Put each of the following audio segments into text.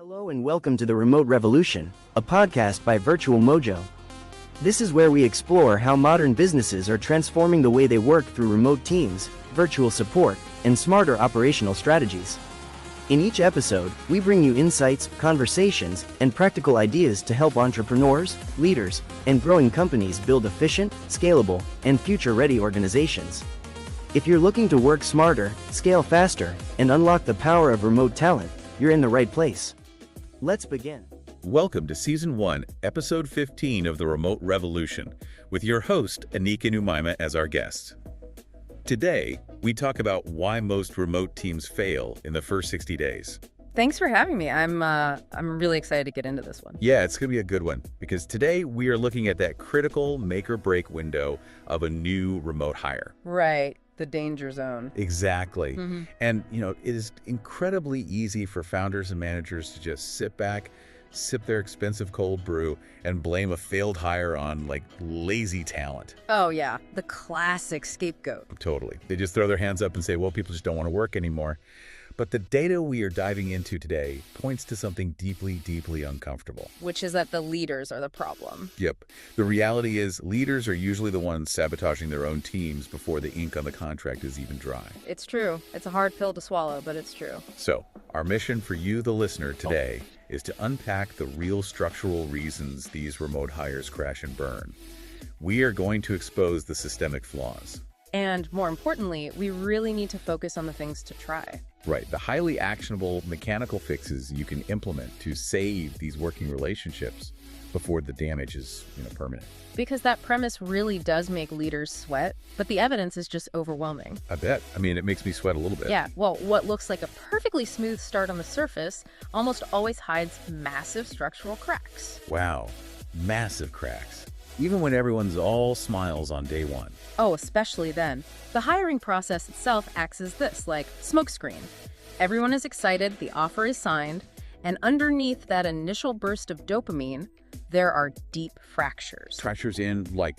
Hello and welcome to the Remote Revolution, a podcast by Virtual Mojo. This is where we explore how modern businesses are transforming the way they work through remote teams, virtual support, and smarter operational strategies. In each episode, we bring you insights, conversations, and practical ideas to help entrepreneurs, leaders, and growing companies build efficient, scalable, and future-ready organizations. If you're looking to work smarter, scale faster, and unlock the power of remote talent, you're in the right place. Let's begin. Welcome to Season 1, Episode 15 of the Remote Revolution, with your host, Aneeq and Umaima, as our guests. Today, we talk about why most remote teams fail in the first 60 days. Thanks for having me. I'm really excited to get into this one. Yeah, it's going to be a good one, because today we are looking at that critical make-or-break window of a new remote hire. Right. The danger zone. Exactly. And, it is incredibly easy for founders and managers to just sit back, sip their expensive cold brew, and blame a failed hire on, lazy talent. Oh, yeah. The classic scapegoat. Totally. They just throw their hands up and say, well, people just don't want to work anymore. But the data we are diving into today points to something deeply, deeply uncomfortable. Which is that the leaders are the problem. Yep. The reality is leaders are usually the ones sabotaging their own teams before the ink on the contract is even dry. It's true. It's a hard pill to swallow, but it's true. So, our mission for you, the listener, today is to unpack the real structural reasons these remote hires crash and burn. We are going to expose the systemic flaws. And more importantly, we really need to focus on the things to try. Right. The highly actionable mechanical fixes you can implement to save these working relationships before the damage is permanent. Because that premise really does make leaders sweat, but the evidence is just overwhelming. I bet. It makes me sweat a little bit. Yeah. Well, what looks like a perfectly smooth start on the surface almost always hides massive structural cracks. Wow. Massive cracks. Even when everyone's all smiles on day one. Oh, especially then. The hiring process itself acts as this, like smokescreen. Everyone is excited, the offer is signed, and underneath that initial burst of dopamine, there are deep fractures. Fractures in, what?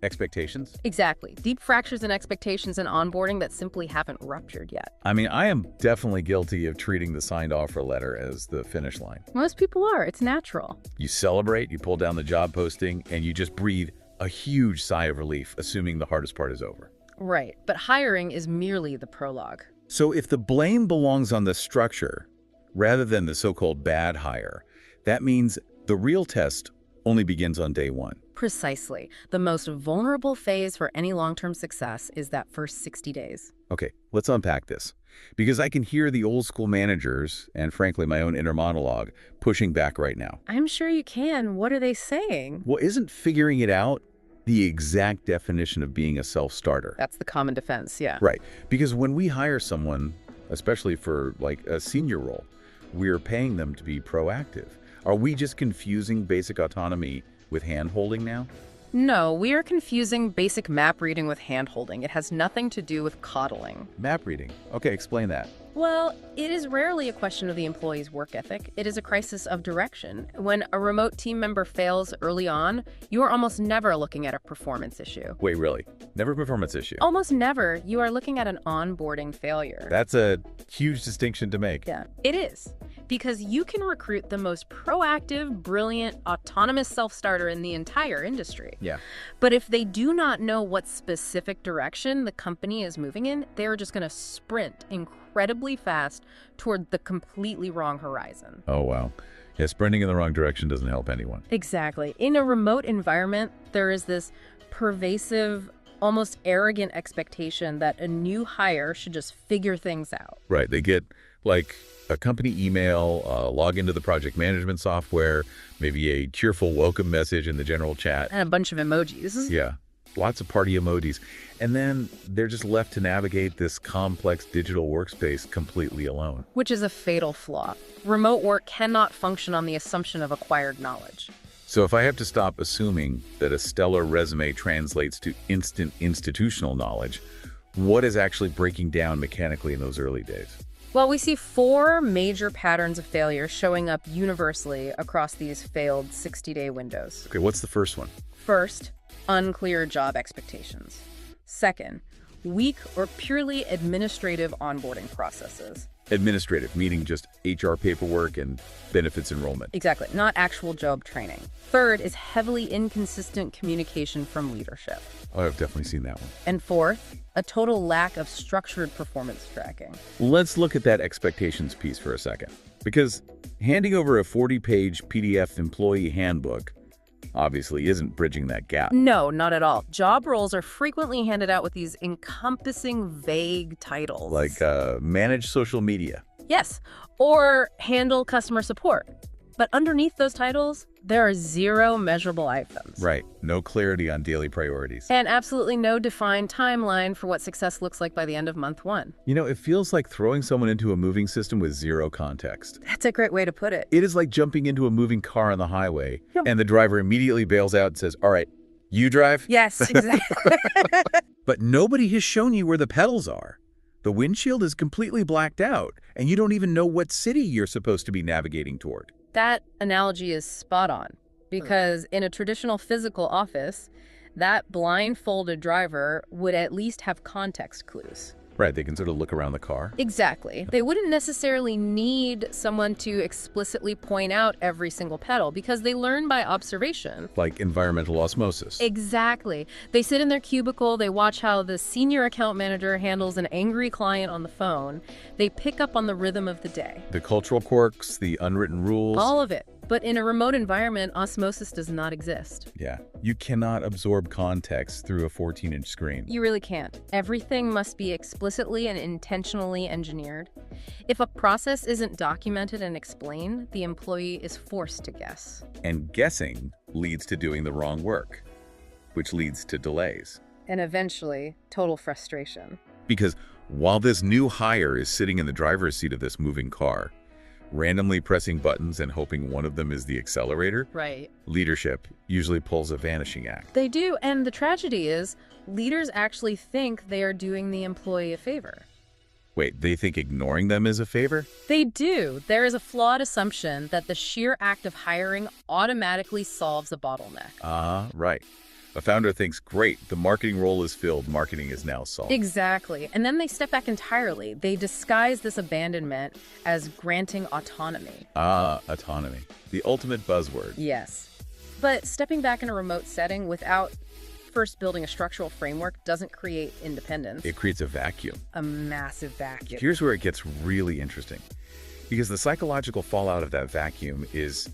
Expectations? Exactly. Deep fractures in expectations and onboarding that simply haven't ruptured yet. I am definitely guilty of treating the signed offer letter as the finish line. Most people are. It's natural. You celebrate, you pull down the job posting, and you just breathe a huge sigh of relief, assuming the hardest part is over. Right. But hiring is merely the prologue. So if the blame belongs on the structure, rather than the so-called bad hire, that means the real test only begins on day one. Precisely. The most vulnerable phase for any long-term success is that first 60 days. Okay, let's unpack this. Because I can hear the old school managers, and frankly my own inner monologue, pushing back right now. I'm sure you can. What are they saying? Well, isn't figuring it out the exact definition of being a self-starter? That's the common defense, yeah. Right. Because when we hire someone, especially for a senior role, we're paying them to be proactive. Are we just confusing basic autonomy with hand-holding now? No, we are confusing basic map reading with hand-holding. It has nothing to do with coddling. Map reading. Okay, explain that. Well, it is rarely a question of the employee's work ethic. It is a crisis of direction. When a remote team member fails early on, you are almost never looking at a performance issue. Wait, really? Never a performance issue? Almost never. You are looking at an onboarding failure. That's a huge distinction to make. Yeah, it is. Because you can recruit the most proactive, brilliant, autonomous self-starter in the entire industry. Yeah. But if they do not know what specific direction the company is moving in, they're just going to sprint incredibly fast toward the completely wrong horizon. Oh, wow. Yeah, sprinting in the wrong direction doesn't help anyone. Exactly. In a remote environment, there is this pervasive, almost arrogant expectation that a new hire should just figure things out. Right. They get a company email, log into the project management software, maybe a cheerful welcome message in the general chat. And a bunch of emojis. Yeah. Lots of party emojis. And then they're just left to navigate this complex digital workspace completely alone. Which is a fatal flaw. Remote work cannot function on the assumption of acquired knowledge. So if I have to stop assuming that a stellar resume translates to instant institutional knowledge, what is actually breaking down mechanically in those early days? Well, we see 4 major patterns of failure showing up universally across these failed 60-day windows. Okay, what's the first one? First, unclear job expectations. Second, weak or purely administrative onboarding processes. Administrative, meaning just HR paperwork and benefits enrollment. Exactly, not actual job training. Third is heavily inconsistent communication from leadership. Oh, I've definitely seen that one. And fourth, a total lack of structured performance tracking. Let's look at that expectations piece for a second. Because handing over a 40-page PDF employee handbook obviously isn't bridging that gap. No, not at all. Job roles are frequently handed out with these encompassing, vague titles. Like manage social media. Yes, or handle customer support. But underneath those titles, there are zero measurable items. Right. No clarity on daily priorities. And absolutely no defined timeline for what success looks like by the end of month one. You know, it feels like throwing someone into a moving system with zero context. That's a great way to put it. It is like jumping into a moving car on the highway, Yep. and the driver immediately bails out and says, all right, you drive? Yes, exactly. But nobody has shown you where the pedals are. The windshield is completely blacked out, and you don't even know what city you're supposed to be navigating toward. That analogy is spot on, because in a traditional physical office, that blindfolded driver would at least have context clues. Right, they can sort of look around the car. Exactly. They wouldn't necessarily need someone to explicitly point out every single pedal because they learn by observation. Like environmental osmosis. Exactly. They sit in their cubicle, they watch how the senior account manager handles an angry client on the phone. They pick up on the rhythm of the day. The cultural quirks, the unwritten rules. All of it. But in a remote environment, osmosis does not exist. Yeah, you cannot absorb context through a 14-inch screen. You really can't. Everything must be explicitly and intentionally engineered. If a process isn't documented and explained, the employee is forced to guess. And guessing leads to doing the wrong work, which leads to delays. And eventually, total frustration. Because while this new hire is sitting in the driver's seat of this moving car, randomly pressing buttons and hoping one of them is the accelerator, Right. leadership usually pulls a vanishing act. They do, and the tragedy is, leaders actually think they are doing the employee a favor. Wait, they think ignoring them is a favor? They do. There is a flawed assumption that the sheer act of hiring automatically solves a bottleneck. Right. A founder thinks, great, the marketing role is filled, marketing is now solved. Exactly. And then they step back entirely. They disguise this abandonment as granting autonomy. Autonomy. The ultimate buzzword. Yes. But stepping back in a remote setting without first building a structural framework doesn't create independence. It creates a vacuum. A massive vacuum. Here's where it gets really interesting. Because the psychological fallout of that vacuum is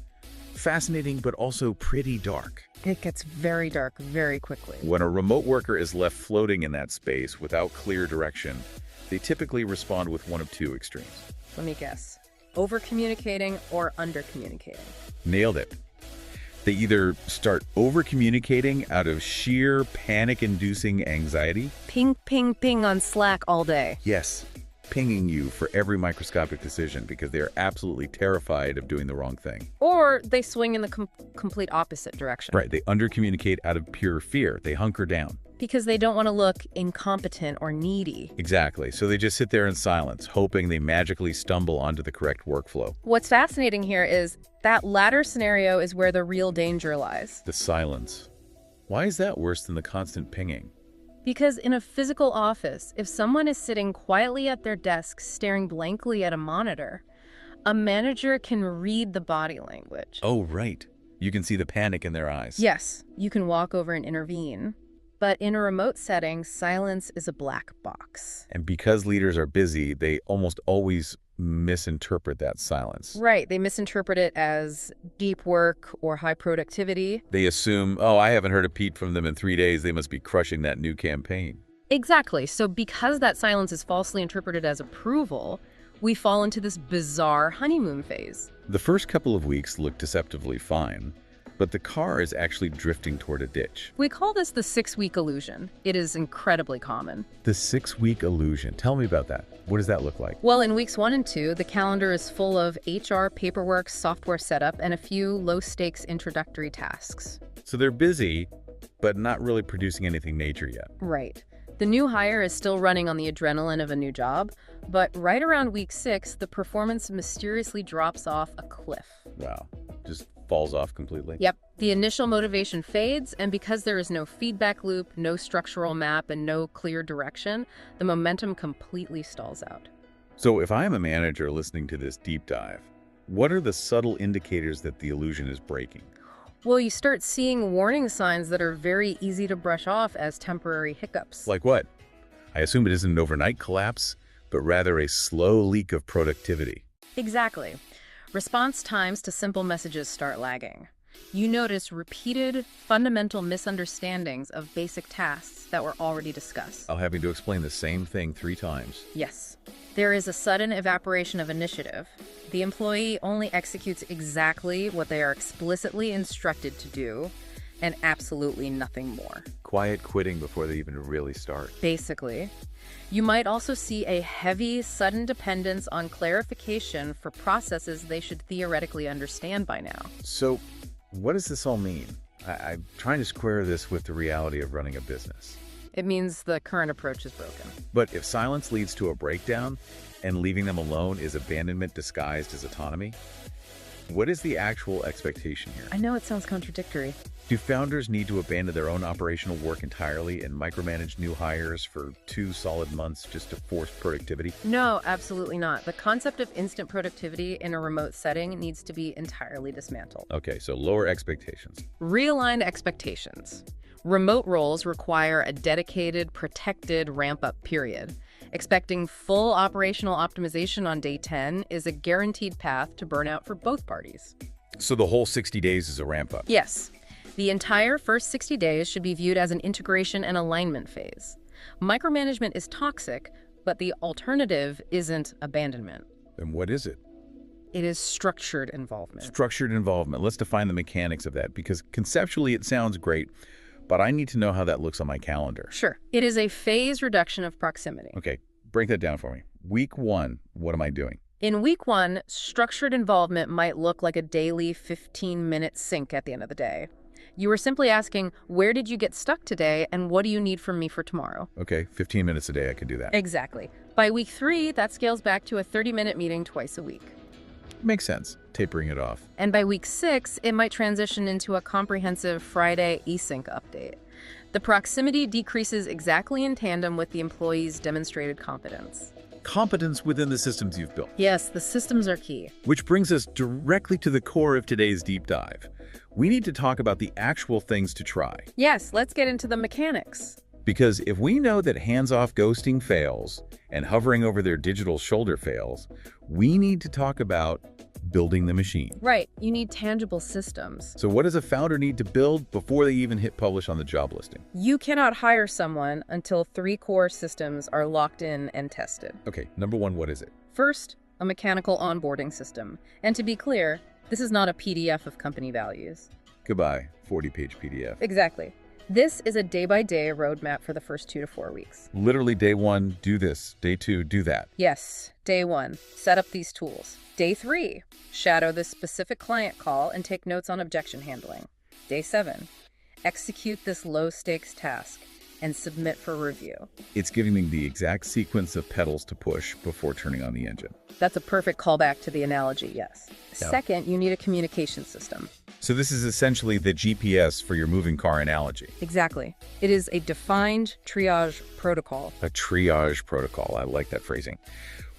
fascinating, but also pretty dark. It gets very dark very quickly. When a remote worker is left floating in that space without clear direction, they typically respond with one of two extremes. Let me guess. Over-communicating or under-communicating? Nailed it. They either start over-communicating out of sheer panic-inducing anxiety. Ping, ping, ping on Slack all day. Yes, pinging you for every microscopic decision because they are absolutely terrified of doing the wrong thing. Or they swing in the complete opposite direction. Right, they under-communicate out of pure fear. They hunker down. Because they don't want to look incompetent or needy. Exactly, so they just sit there in silence, hoping they magically stumble onto the correct workflow. What's fascinating here is that latter scenario is where the real danger lies. The silence. Why is that worse than the constant pinging? Because in a physical office, if someone is sitting quietly at their desk staring blankly at a monitor, a manager can read the body language. Oh, right. You can see the panic in their eyes. Yes, you can walk over and intervene. But in a remote setting, silence is a black box. And because leaders are busy, they almost always misinterpret that silence. Right, they misinterpret it as deep work or high productivity. They assume, oh, I haven't heard a peep from them in 3 days. They must be crushing that new campaign. Exactly. So because that silence is falsely interpreted as approval, we fall into this bizarre honeymoon phase. The first couple of weeks look deceptively fine, but the car is actually drifting toward a ditch. We call this the 6-week illusion. It is incredibly common. The 6-week illusion. Tell me about that. What does that look like? Well, in weeks 1 and 2, the calendar is full of HR, paperwork, software setup, and a few low-stakes introductory tasks. So they're busy, but not really producing anything major yet. Right. The new hire is still running on the adrenaline of a new job, but right around week 6, the performance mysteriously drops off a cliff. Wow. Just falls off completely? Yep. The initial motivation fades, and because there is no feedback loop, no structural map, and no clear direction, the momentum completely stalls out. So if I am a manager listening to this deep dive, what are the subtle indicators that the illusion is breaking? Well, you start seeing warning signs that are very easy to brush off as temporary hiccups. Like what? I assume it isn't an overnight collapse, but rather a slow leak of productivity. Exactly. Response times to simple messages start lagging. You notice repeated, fundamental misunderstandings of basic tasks that were already discussed. I'll have you to explain the same thing 3 times. Yes. There is a sudden evaporation of initiative. The employee only executes exactly what they are explicitly instructed to do, and absolutely nothing more. Quiet quitting before they even really start. Basically. You might also see a heavy, sudden dependence on clarification for processes they should theoretically understand by now. So, what does this all mean? I'm trying to square this with the reality of running a business. It means the current approach is broken. But if silence leads to a breakdown and leaving them alone is abandonment disguised as autonomy, what is the actual expectation here? I know it sounds contradictory. Do founders need to abandon their own operational work entirely and micromanage new hires for 2 solid months just to force productivity? No, absolutely not. The concept of instant productivity in a remote setting needs to be entirely dismantled. Okay, so lower expectations. Realigned expectations. Remote roles require a dedicated, protected ramp-up period. Expecting full operational optimization on day 10 is a guaranteed path to burnout for both parties. So the whole 60 days is a ramp-up? Yes. The entire first 60 days should be viewed as an integration and alignment phase. Micromanagement is toxic, but the alternative isn't abandonment. Then what is it? It is structured involvement. Structured involvement. Let's define the mechanics of that, because conceptually it sounds great, but I need to know how that looks on my calendar. Sure. It is a phase reduction of proximity. Okay, break that down for me. Week 1, what am I doing? In week 1, structured involvement might look like a daily 15-minute sync at the end of the day. You were simply asking, where did you get stuck today and what do you need from me for tomorrow? Okay, 15 minutes a day, I can do that. Exactly. By week 3, that scales back to a 30-minute meeting twice a week. Makes sense, tapering it off. And by week 6, it might transition into a comprehensive Friday async update. The proximity decreases exactly in tandem with the employee's demonstrated competence. Competence within the systems you've built. Yes, the systems are key. Which brings us directly to the core of today's deep dive. We need to talk about the actual things to try. Yes, let's get into the mechanics. Because if we know that hands-off ghosting fails and hovering over their digital shoulder fails, we need to talk about building the machine. Right, you need tangible systems. So what does a founder need to build before they even hit publish on the job listing? You cannot hire someone until 3 core systems are locked in and tested. Okay, number 1, what is it? First, a mechanical onboarding system. And to be clear, this is not a PDF of company values. Goodbye, 40-page PDF. Exactly. This is a day-by-day roadmap for the first 2 to 4 weeks. Literally day 1, do this. Day 2, do that. Yes, day 1, set up these tools. Day 3, shadow this specific client call and take notes on objection handling. Day 7, execute this low-stakes task and submit for review. It's giving them the exact sequence of pedals to push before turning on the engine. That's a perfect callback to the analogy, yes. Yeah. Second, you need a communication system. So this is essentially the GPS for your moving car analogy. Exactly. It is a defined triage protocol. A triage protocol. I like that phrasing.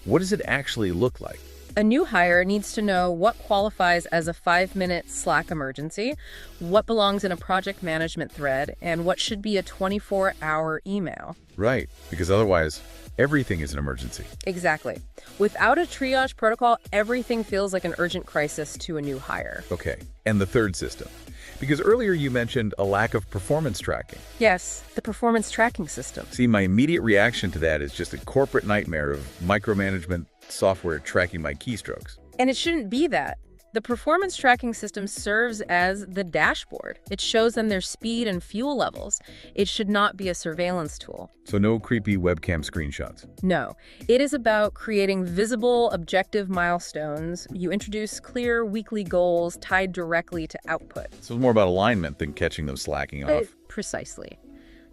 What does it actually look like? A new hire needs to know what qualifies as a 5-minute Slack emergency, what belongs in a project management thread, and what should be a 24-hour email. Right, because otherwise, everything is an emergency. Exactly. Without a triage protocol, everything feels like an urgent crisis to a new hire. Okay, and the third system. Because earlier you mentioned a lack of performance tracking. Yes, the performance tracking system. See, my immediate reaction to that is just a corporate nightmare of micromanagement software tracking my keystrokes. And it shouldn't be that. The performance tracking system serves as the dashboard. It shows them their speed and fuel levels. It should not be a surveillance tool. So no creepy webcam screenshots. No. It is about creating visible, objective milestones. You introduce clear weekly goals tied directly to output. So it's more about alignment than catching them slacking off. Precisely.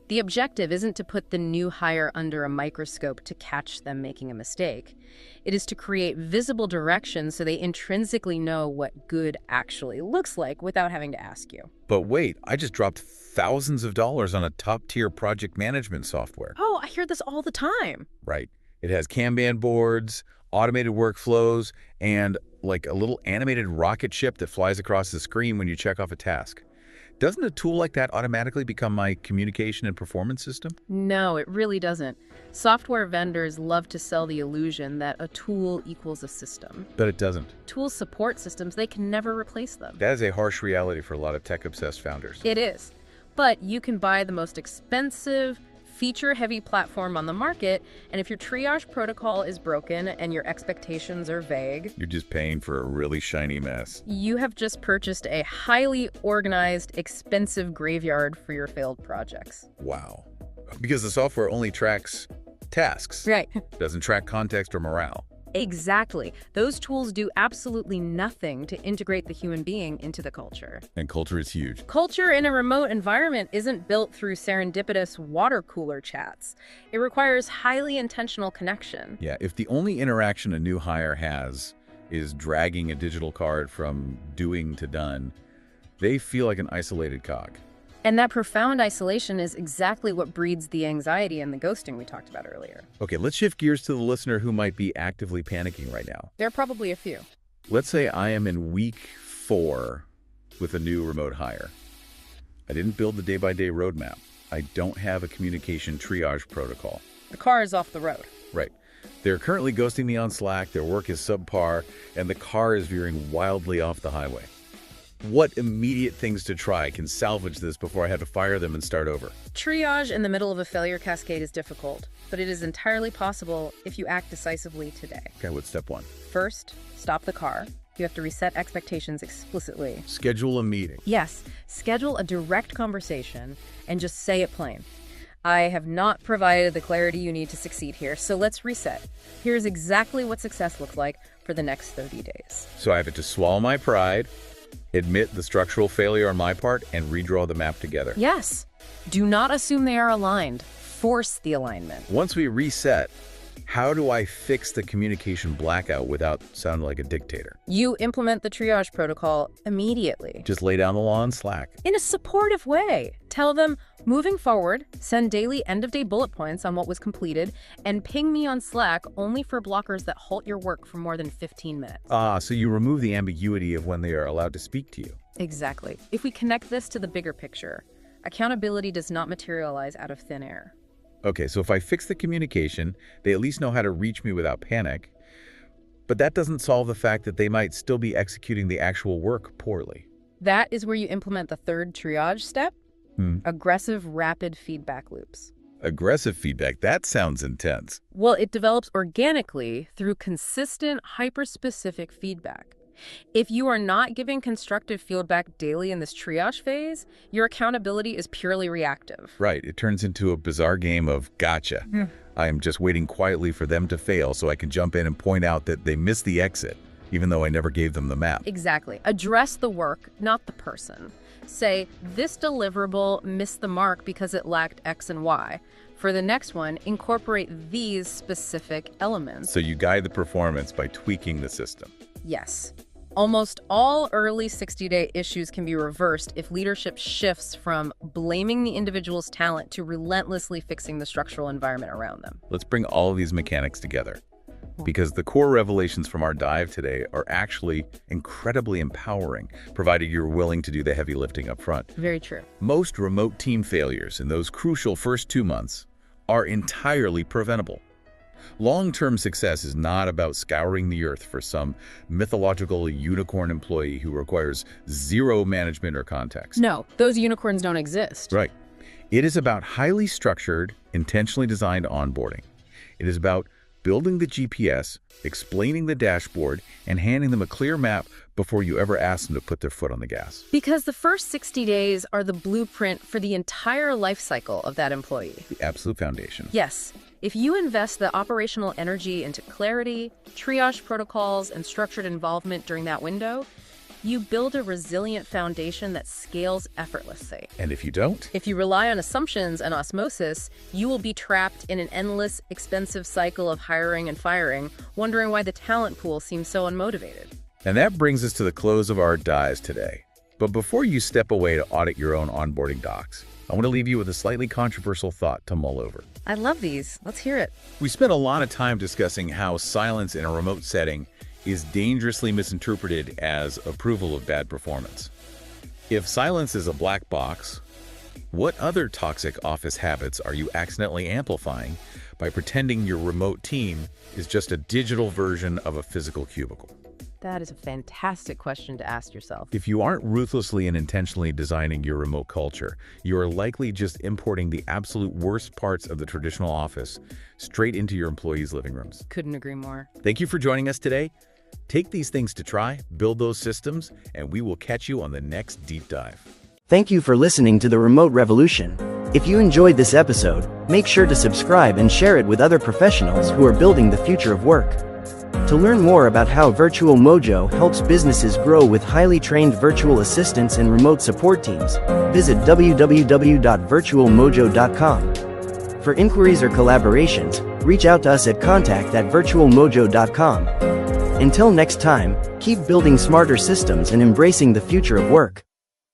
The objective isn't to put the new hire under a microscope to catch them making a mistake. It is to create visible direction so they intrinsically know what good actually looks like without having to ask you. But wait, I just dropped thousands of dollars on a top-tier project management software. Oh, I hear this all the time. Right. It has Kanban boards, automated workflows, and like a little animated rocket ship that flies across the screen when you check off a task. Doesn't a tool like that automatically become my communication and performance system? No, it really doesn't. Software vendors love to sell the illusion that a tool equals a system. But it doesn't. Tools support systems, they can never replace them. That is a harsh reality for a lot of tech-obsessed founders. It is. But you can buy the most expensive, feature-heavy platform on the market, and if your triage protocol is broken and your expectations are vague, You're just paying for a really shiny mess. you have just purchased a highly organized, expensive graveyard for your failed projects. Wow. Because the software only tracks tasks. Right. Doesn't track context or morale. Exactly. Those tools do absolutely nothing to integrate the human being into the culture. And culture is huge. Culture in a remote environment isn't built through serendipitous water cooler chats. It requires highly intentional connection. Yeah, if the only interaction a new hire has is dragging a digital card from doing to done, they feel like an isolated cog. And that profound isolation is exactly what breeds the anxiety and the ghosting we talked about earlier. Okay, let's shift gears to the listener who might be actively panicking right now. There are probably a few. Let's say I am in week 4 with a new remote hire. I didn't build the day-by-day roadmap. I don't have a communication triage protocol. The car is off the road. Right. They're currently ghosting me on Slack, their work is subpar, and the car is veering wildly off the highway. What immediate things to try can salvage this before I have to fire them and start over? Triage in the middle of a failure cascade is difficult, but it is entirely possible if you act decisively today. Okay, what's step 1? First, stop the car. You have to reset expectations explicitly. Schedule a meeting. Yes, schedule a direct conversation and just say it plain. I have not provided the clarity you need to succeed here, so let's reset. Here's exactly what success looks like for the next 30 days. So I have to swallow my pride, admit the structural failure on my part, and redraw the map together. Yes. Do not assume they are aligned. Force the alignment. Once we reset, how do I fix the communication blackout without sounding like a dictator? You implement the triage protocol immediately. Just lay down the law on Slack. In a supportive way. Tell them, moving forward, send daily end-of-day bullet points on what was completed, and ping me on Slack only for blockers that halt your work for more than 15 minutes. So you remove the ambiguity of when they are allowed to speak to you. Exactly. If we connect this to the bigger picture, accountability does not materialize out of thin air. Okay, so if I fix the communication, they at least know how to reach me without panic. But that doesn't solve the fact that they might still be executing the actual work poorly. That is where you implement the third triage step, aggressive, rapid feedback loops. Aggressive feedback, that sounds intense. Well, it develops organically through consistent, hyper-specific feedback. If you are not giving constructive feedback daily in this triage phase, your accountability is purely reactive. Right, it turns into a bizarre game of gotcha. I am just waiting quietly for them to fail so I can jump in and point out that they missed the exit, even though I never gave them the map. Exactly. Address the work, not the person. Say, this deliverable missed the mark because it lacked X and Y. For the next one, incorporate these specific elements. So you guide the performance by tweaking the system. Yes. Almost all early 60-day issues can be reversed if leadership shifts from blaming the individual's talent to relentlessly fixing the structural environment around them. Let's bring all of these mechanics together, because the core revelations from our dive today are actually incredibly empowering, provided you're willing to do the heavy lifting up front. Very true. Most remote team failures in those crucial first 2 months are entirely preventable. Long-term success is not about scouring the earth for some mythological unicorn employee who requires zero management or context. No, those unicorns don't exist. Right. It is about highly structured, intentionally designed onboarding. It is about building the GPS, explaining the dashboard, and handing them a clear map before you ever ask them to put their foot on the gas. Because the first 60 days are the blueprint for the entire life cycle of that employee. The absolute foundation. Yes. If you invest the operational energy into clarity, triage protocols, and structured involvement during that window, you build a resilient foundation that scales effortlessly. And if you don't? If you rely on assumptions and osmosis, you will be trapped in an endless, expensive cycle of hiring and firing, wondering why the talent pool seems so unmotivated. And that brings us to the close of our dives today. But before you step away to audit your own onboarding docs, I want to leave you with a slightly controversial thought to mull over. I love these. Let's hear it. We spent a lot of time discussing how silence in a remote setting is dangerously misinterpreted as approval of bad performance. If silence is a black box, what other toxic office habits are you accidentally amplifying by pretending your remote team is just a digital version of a physical cubicle? That is a fantastic question to ask yourself. If you aren't ruthlessly and intentionally designing your remote culture, you are likely just importing the absolute worst parts of the traditional office straight into your employees' living rooms. Couldn't agree more. Thank you for joining us today. Take these things to try, build those systems, and we will catch you on the next deep dive. Thank you for listening to The Remote Revolution. If you enjoyed this episode, make sure to subscribe and share it with other professionals who are building the future of work. To learn more about how Virtual Mojo helps businesses grow with highly trained virtual assistants and remote support teams, visit www.virtualmojo.com. For inquiries or collaborations, reach out to us at contact@virtualmojo.com. Until next time, keep building smarter systems and embracing the future of work.